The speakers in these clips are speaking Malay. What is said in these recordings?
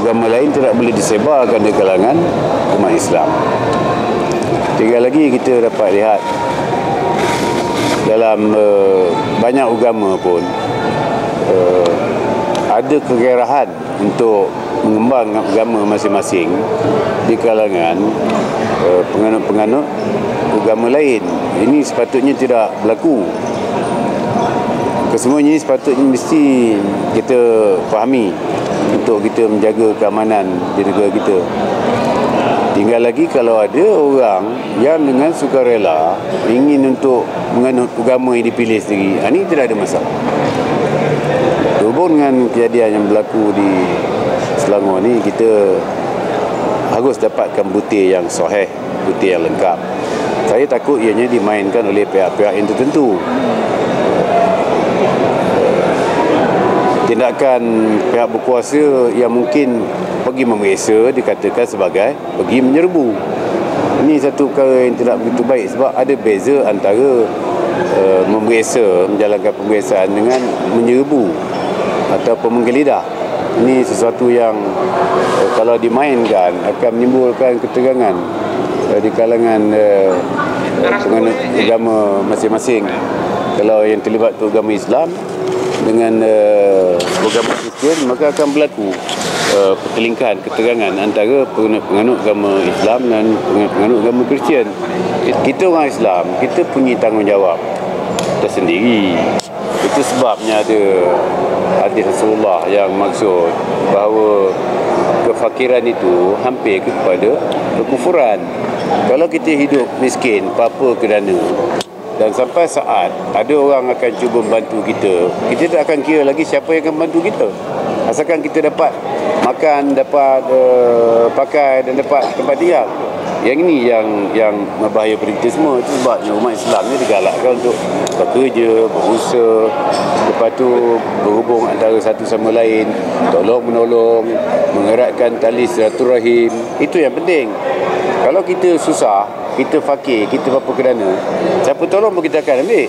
agama lain tidak boleh disebarkan di kalangan umat Islam. Tinggal lagi kita dapat lihat dalam banyak agama pun ada kegairahan untuk mengembangkan agama masing-masing di kalangan penganut-penganut agama lain. Ini sepatutnya tidak berlaku. Kesemuanya ini sepatutnya mesti kita fahami untuk kita menjaga keamanan di negara kita. Tinggal lagi kalau ada orang yang dengan sukarela ingin untuk menganut agama yang dipilih sendiri, ini tidak ada masalah. Berhubung dengan kejadian yang berlaku di Selangor ni, kita harus dapatkan bukti yang sahih, bukti yang lengkap. Saya takut ianya dimainkan oleh pihak-pihak yang tertentu. Tindakan pihak berkuasa yang mungkin pergi memeriksa dikatakan sebagai pergi menyerbu. Ini satu perkara yang tidak begitu baik, sebab ada beza antara memeriksa, menjalankan pemeriksaan dengan menyerbu ataupun menggeledah. Ini sesuatu yang kalau dimainkan akan menimbulkan ketegangan di kalangan penganut agama masing-masing. Kalau yang terlibat tu agama Islam dengan agama Kristian, maka akan berlaku pertelingkahan, ketegangan antara penganut agama Islam dan penganut agama Kristian. Kita orang Islam, kita punya tanggungjawab tersendiri. Itu sebabnya ada hadis Rasulullah yang maksud bahawa kefakiran itu hampir kepada kekufuran. Kalau kita hidup miskin, apa-apa kerana, dan sampai saat ada orang akan cuba membantu kita, kita tak akan kira lagi siapa yang akan membantu kita. Asalkan kita dapat makan, dapat pakai dan dapat tempat tinggal. Yang ini yang berbahaya pada kita semua. Itu sebabnya umat Islam ni digalakkan untuk bekerja, berusaha, lepas tu berhubung antara satu sama lain, tolong-menolong, mengeratkan tali silaturahim. Itu yang penting. Kalau kita susah, kita fakir, kita apa kerana, siapa tolong pun kita akan ambil.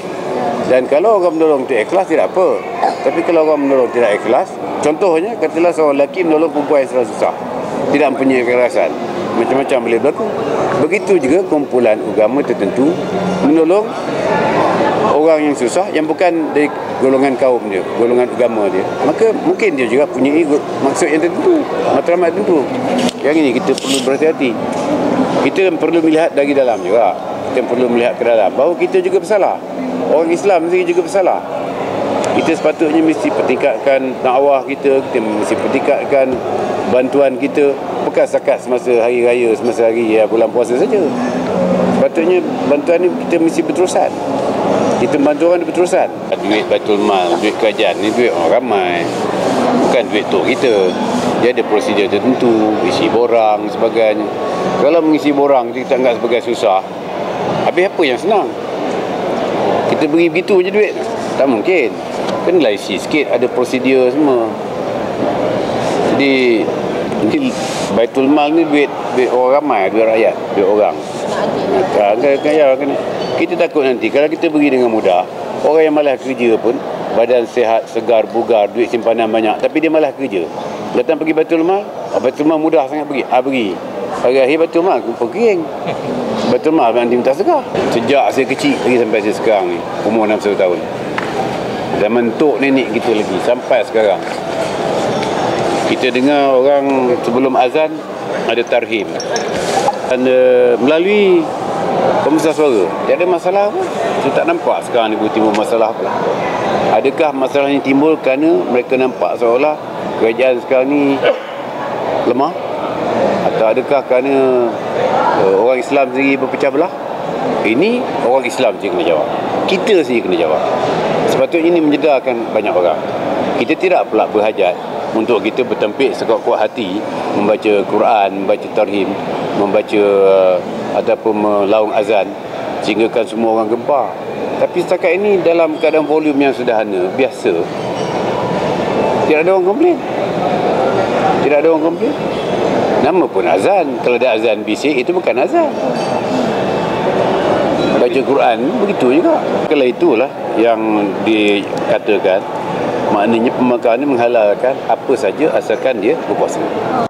Dan kalau orang menolong tu ikhlas, tidak apa. Tapi kalau orang menolong tidak ikhlas, contohnya katalah seorang lelaki menolong perempuan yang sedang susah, tidak mempunyai kekerasan, macam-macam boleh berlaku. Begitu juga kumpulan agama tertentu menolong orang yang susah yang bukan dari golongan kaum dia, golongan agama dia, maka mungkin dia juga punya maksud yang tertentu, matlamat tertentu. Yang ini kita perlu berhati-hati. Kita perlu melihat dari dalam juga. Kita perlu melihat ke dalam bahawa kita juga bersalah. Orang Islam sendiri juga bersalah. Kita sepatutnya mesti pertingkatkan dakwah kita, kita mesti pertingkatkan bantuan kita, bukan setakat semasa hari raya, semasa hari bulan puasa saja. Sepatutnya bantuan ni kita mesti berterusan. Kita bantu orang berterusan. Duit Baitul Mal, duit kerajaan ni duit orang ramai, bukan duit tok kita. Dia ada prosedur tertentu, isi borang sebagainya. Kalau mengisi borang kita anggap sebagai susah, habis apa yang senang? Kita beri begitu je duit, tak mungkin. Kenalah isi sikit, ada prosedur semua. Jadi Baitul Mal ni duit orang ramai, duit rakyat, duit orang. Kita takut nanti kalau kita beri dengan mudah, orang yang malas kerja pun, badan sihat, segar, bugar, duit simpanan banyak, tapi dia malas kerja, datang pergi Baitul Mal. Baitul Mal mudah sangat pergi, pergi. Hari-hari Baitul Mal kering. Baitul Mal nanti minta segar. Sejak saya kecil lagi sampai saya sekarang ni, umur 61 tahun, zaman tok nenek kita lagi sampai sekarang, kita dengar orang sebelum azan ada tarhim, dan melalui pembesar suara, tiada masalah pun. Saya tak nampak sekarang ni timbul masalah apa. Adakah masalahnya timbul kerana mereka nampak seolah kerajaan sekarang ni lemah, atau adakah kerana orang Islam sendiri berpecah belah? Ini orang Islam saja kena jawab, kita saja kena jawab. Sepatutnya ini menyedarkan banyak orang. Kita tidak pula berhajat untuk kita bertempik sekuat-kuat hati membaca Quran, membaca tarhim, membaca ataupun melaung azan sehinggakan semua orang gempar. Tapi setakat ini dalam keadaan volume yang sederhana, biasa, tidak ada orang komplain. Tidak ada orang komplain. Nama pun azan. Kalau ada azan bisik, itu bukan azan. Baca Quran begitu juga. Kalau itulah yang dikatakan Maknanya pembangkang ini menghalalkan apa saja asalkan dia berkuasa.